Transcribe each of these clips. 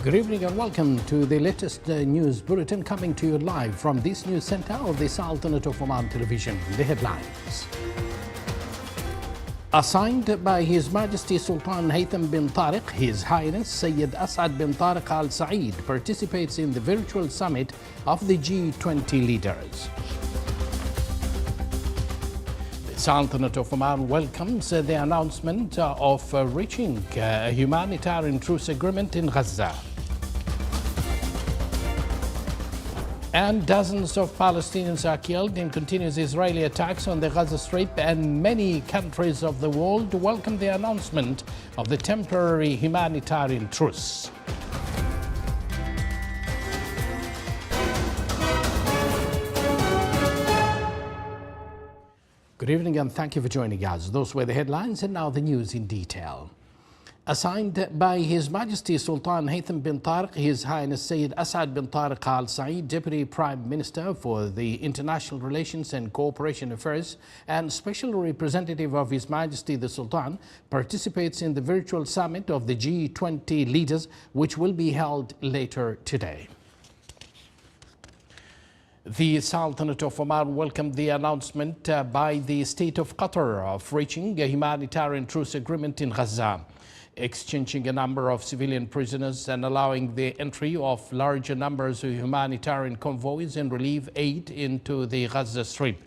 Good evening and welcome to the latest news bulletin coming to you live from this news center of the Sultanate of Oman television. The headlines. Assigned by His Majesty Sultan Haytham bin Tariq, His Highness Sayyid Asad bin Tariq Al Saeed participates in the virtual summit of the G20 leaders. Sultanate of Oman welcomes the announcement of reaching a humanitarian truce agreement in Gaza. And dozens of Palestinians are killed in continuous Israeli attacks on the Gaza Strip, and many countries of the world welcome the announcement of the temporary humanitarian truce. Good evening and thank you for joining us. Those were the headlines and now the news in detail. Assigned by His Majesty Sultan Haytham bin Tariq, His Highness Sayyid Asad bin Tariq Al Saeed, Deputy Prime Minister for the International Relations and Cooperation Affairs and Special Representative of His Majesty the Sultan, participates in the virtual summit of the G20 leaders, which will be held later today. The Sultanate of Oman welcomed the announcement by the State of Qatar of reaching a humanitarian truce agreement in Gaza, exchanging a number of civilian prisoners and allowing the entry of larger numbers of humanitarian convoys and relief aid into the Gaza Strip.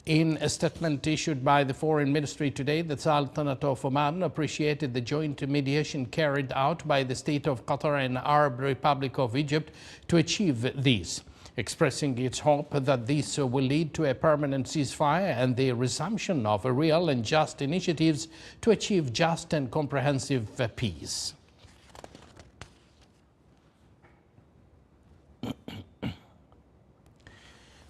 In a statement issued by the Foreign Ministry today, the Sultanate of Oman appreciated the joint mediation carried out by the State of Qatar and Arab Republic of Egypt to achieve this, expressing its hope that this will lead to a permanent ceasefire and the resumption of real and just initiatives to achieve just and comprehensive peace.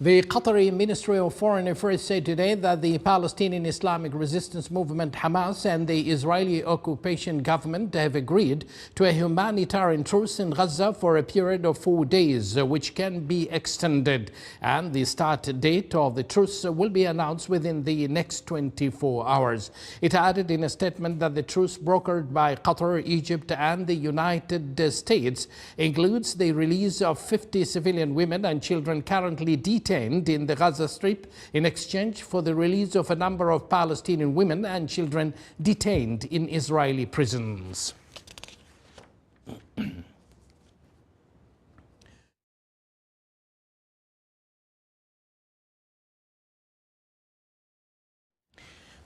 The Qatari Ministry of Foreign Affairs said today that the Palestinian Islamic Resistance Movement Hamas and the Israeli occupation government have agreed to a humanitarian truce in Gaza for a period of 4 days, which can be extended. And the start date of the truce will be announced within the next 24 hours. It added in a statement that the truce brokered by Qatar, Egypt and the United States includes the release of 50 civilian women and children currently detained in the Gaza Strip in exchange for the release of a number of Palestinian women and children detained in Israeli prisons.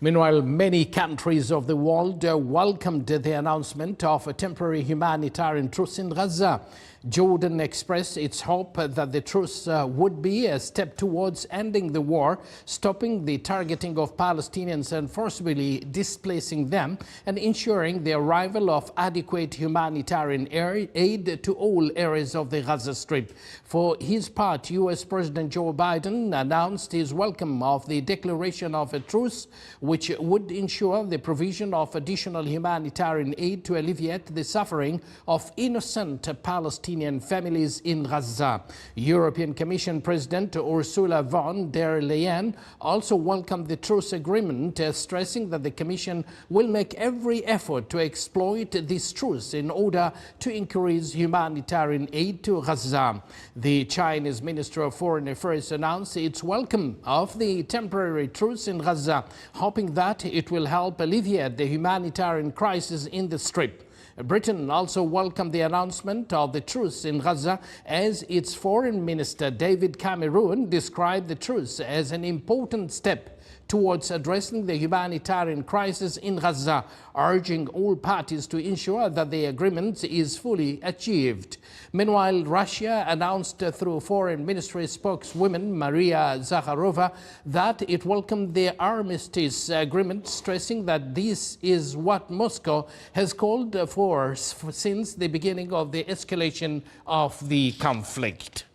Meanwhile, many countries of the world welcomed the announcement of a temporary humanitarian truce in Gaza. Jordan expressed its hope that the truce would be a step towards ending the war, stopping the targeting of Palestinians and forcibly displacing them, and ensuring the arrival of adequate humanitarian aid to all areas of the Gaza Strip. For his part, U.S. President Joe Biden announced his welcome of the declaration of a truce, which would ensure the provision of additional humanitarian aid to alleviate the suffering of innocent Palestinian families in Gaza. European Commission President Ursula von der Leyen also welcomed the truce agreement, stressing that the Commission will make every effort to exploit this truce in order to increase humanitarian aid to Gaza. The Chinese Minister of Foreign Affairs announced its welcome of the temporary truce in Gaza, hoping that it will help alleviate the humanitarian crisis in the Strip. Britain also welcomed the announcement of the truce in Gaza, as its Foreign Minister David Cameron described the truce as an important step towards addressing the humanitarian crisis in Gaza, urging all parties to ensure that the agreement is fully achieved. Meanwhile, Russia announced through Foreign Ministry spokeswoman Maria Zakharova that it welcomed the armistice agreement, stressing that this is what Moscow has called for since the beginning of the escalation of the conflict.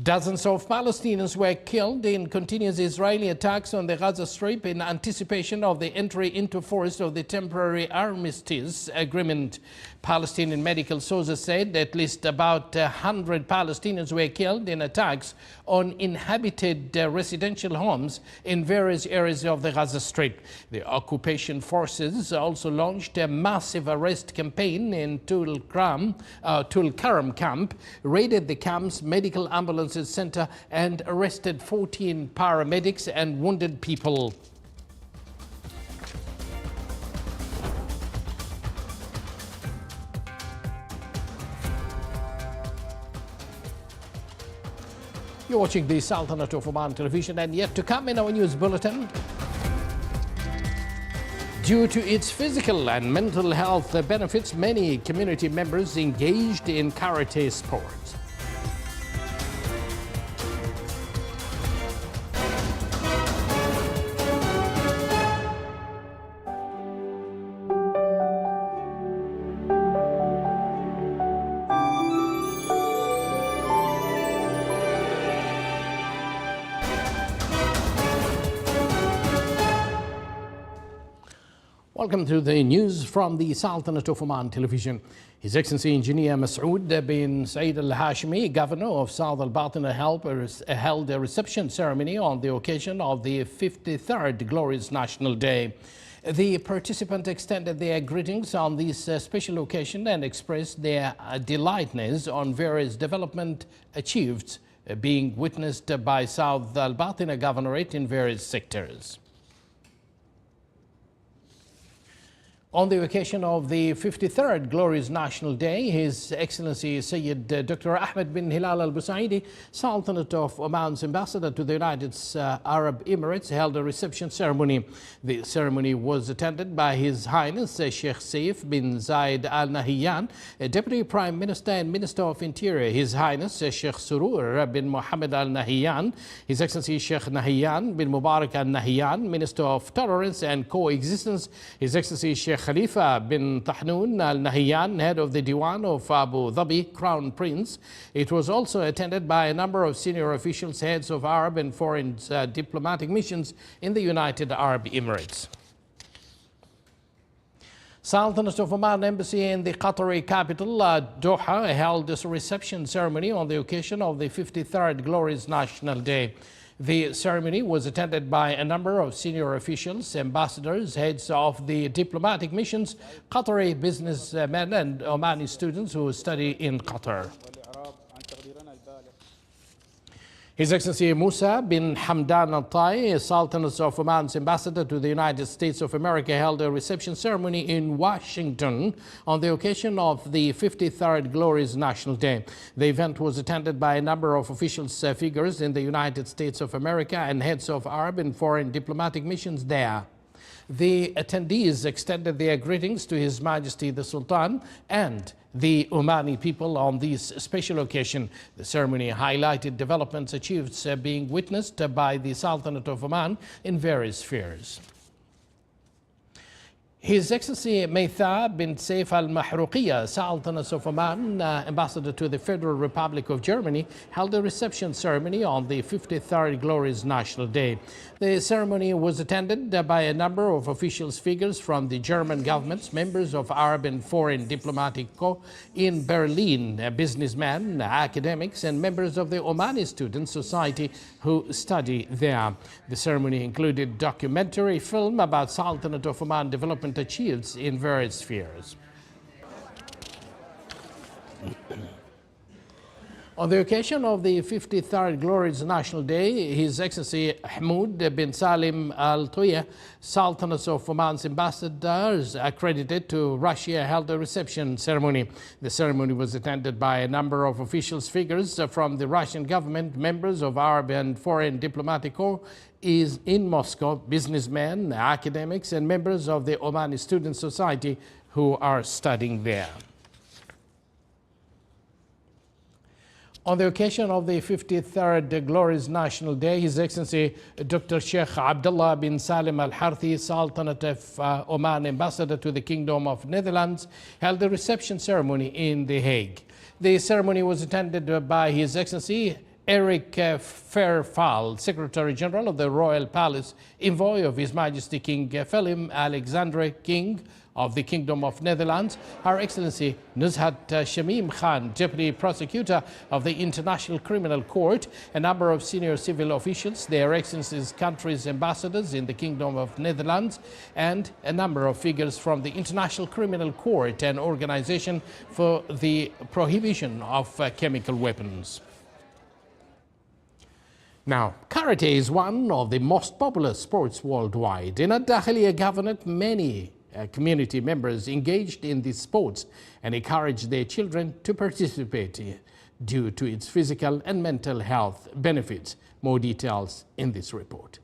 Dozens of Palestinians were killed in continuous Israeli attacks on the Gaza Strip in anticipation of the entry into force of the temporary armistice agreement. Palestinian medical sources said at least about 100 Palestinians were killed in attacks on inhabited residential homes in various areas of the Gaza Strip. The occupation forces also launched a massive arrest campaign in Tul Karam camp, raided the camp's medical ambulances center and arrested 14 paramedics and wounded people. You're watching the Sultanate of Oman television, and yet to come in our news bulletin. Due to its physical and mental health benefits, many community members engaged in karate sports. Welcome to the news from the Sultanate of Oman television. His Excellency Engineer Masoud bin Said Al Hashimi, Governor of South Al Batin, held a reception ceremony on the occasion of the 53rd Glorious National Day. The participants extended their greetings on this special occasion and expressed their delightness on various development achieved being witnessed by South Al Batin Governorate in various sectors. On the occasion of the 53rd Glorious National Day, His Excellency Sayyid Dr. Ahmed bin Hilal Al Busaidi, Sultanate of Oman's ambassador to the United Arab Emirates, held a reception ceremony. The ceremony was attended by His Highness Sheikh Saif bin Zayed Al Nahyan, Deputy Prime Minister and Minister of Interior, His Highness Sheikh Surur bin Mohammed Al Nahyan, His Excellency Sheikh Nahyan bin Mubarak Al Nahyan, Minister of Tolerance and Coexistence, His Excellency Sheikh Khalifa bin Tahnoon Al Nahyan, head of the Diwan of Abu Dhabi, Crown Prince. It was also attended by a number of senior officials, heads of Arab and foreign diplomatic missions in the United Arab Emirates. Sultanate of Oman Embassy in the Qatari capital, Doha, held this reception ceremony on the occasion of the 53rd Glorious National Day. The ceremony was attended by a number of senior officials, ambassadors, heads of the diplomatic missions, Qatari businessmen and Omani students who study in Qatar. His Excellency Musa bin Hamdan Al Tai, Sultanate of Oman's ambassador to the United States of America, held a reception ceremony in Washington on the occasion of the 53rd Glorious National Day. The event was attended by a number of officials, figures in the United States of America and heads of Arab and foreign diplomatic missions there. The attendees extended their greetings to His Majesty the Sultan and the Omani people on this special occasion. The ceremony highlighted developments achieved being witnessed by the Sultanate of Oman in various spheres. His Excellency Maytha bin Saif Al Mahrouqiya, Sultanate of Oman, Ambassador to the Federal Republic of Germany, held a reception ceremony on the 53rd Glorious National Day. The ceremony was attended by a number of officials, figures from the German governments, members of Arab and foreign diplomatic corps in Berlin, businessmen, academics, and members of the Omani Student Society who study there. The ceremony included a documentary film about Sultanate of Oman development achieved in various spheres. On the occasion of the 53rd Glorious National Day, His Excellency Hamoud bin Salim Al Toya, Sultanate of Oman's ambassadors accredited to Russia, held a reception ceremony. The ceremony was attended by a number of officials, figures from the Russian government, members of Arab and foreign diplomatic corps is in Moscow, businessmen, academics, and members of the Omani Student Society who are studying there. On the occasion of the 53rd Glorious National Day, His Excellency Dr. Sheikh Abdullah bin Salim Al Harthi, Sultanate of Oman Ambassador to the Kingdom of Netherlands, held a reception ceremony in The Hague. The ceremony was attended by His Excellency Eric Fairfall, Secretary General of the Royal Palace, envoy of His Majesty King Willem Alexander, King of the Kingdom of Netherlands, Her Excellency Nuzhat Shamim Khan, Deputy Prosecutor of the International Criminal Court, a number of senior civil officials, their Excellencies' countries' ambassadors in the Kingdom of Netherlands, and a number of figures from the International Criminal Court, an organization for the prohibition of chemical weapons. Now, karate is one of the most popular sports worldwide. In Al-Dakhiliya Governorate, many community members engaged in these sports and encourage their children to participate due to its physical and mental health benefits. More details in this report.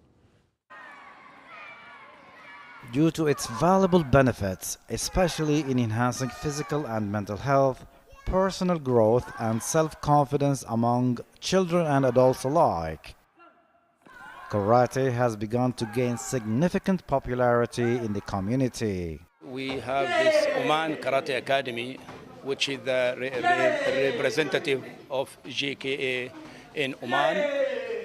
Due to its valuable benefits, especially in enhancing physical and mental health, personal growth and self-confidence among children and adults alike, karate has begun to gain significant popularity in the community. We have this Oman Karate Academy, which is the representative of GKA in Oman.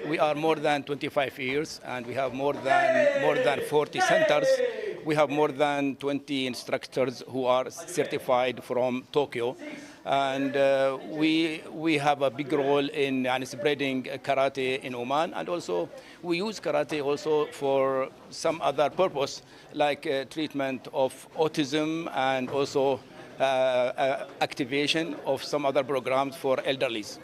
We are more than 25 years and we have more than 40 centers. We have more than 20 instructors who are certified from Tokyo. And we have a big role in spreading karate in Oman, and also we use karate also for some other purpose, like treatment of autism and also activation of some other programs for elderlies.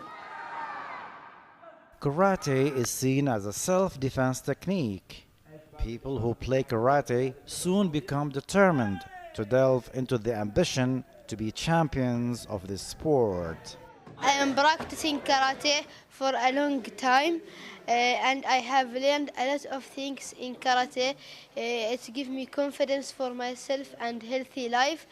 Karate is seen as a self-defense technique. People who play karate soon become determined to delve into the ambition to be champions of this sport. I am practicing karate for a long time and I have learned a lot of things in karate. It gives me confidence for myself and healthy life.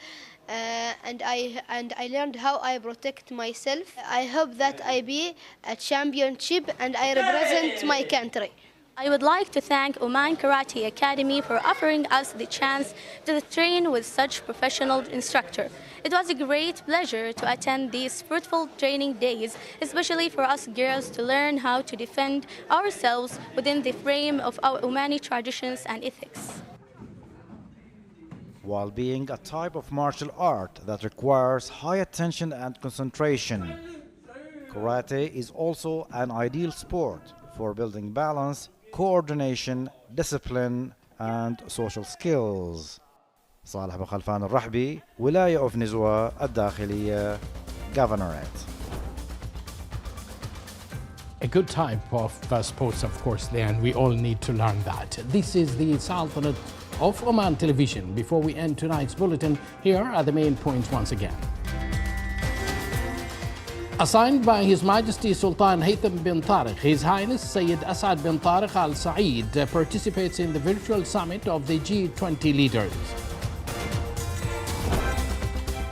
And I learned how I protect myself. I hope that I be a championship and I represent my country. I would like to thank Oman Karate Academy for offering us the chance to train with such professional instructor. It was a great pleasure to attend these fruitful training days, especially for us girls to learn how to defend ourselves within the frame of our Omani traditions and ethics. While being a type of martial art that requires high attention and concentration, karate is also an ideal sport for building balance, coordination, discipline, and social skills. صالح بن خلفان الرحبي, ولاية of نزوة, الداخلية Governorate. A good type of sports, of course, there, and we all need to learn that. This is the Sultanate of Oman Television. Before we end tonight's bulletin, here are the main points once again. Assigned by His Majesty Sultan Haytham bin Tariq, His Highness Sayyid Asad bin Tariq Al Saeed participates in the virtual summit of the G20 leaders.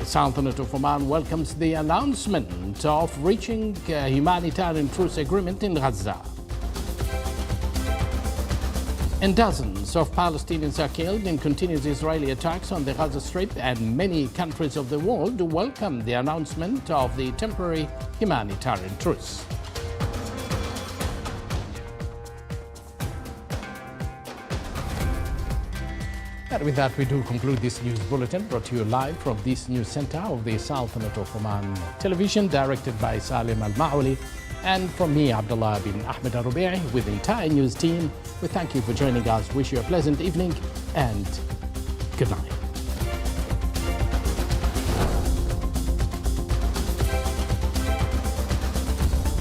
The Sultanate of Oman welcomes the announcement of reaching a humanitarian truce agreement in Gaza. And dozens of Palestinians are killed in continuous Israeli attacks on the Gaza Strip, and many countries of the world welcome the announcement of the temporary humanitarian truce. And with that, we do conclude this news bulletin, brought to you live from this news center of the Sultanate of Oman Television, directed by Salim Al-Ma'uli. And from me, Abdullah bin Ahmed Al-Rubi'i, with the entire news team, we thank you for joining us, wish you a pleasant evening, and good night.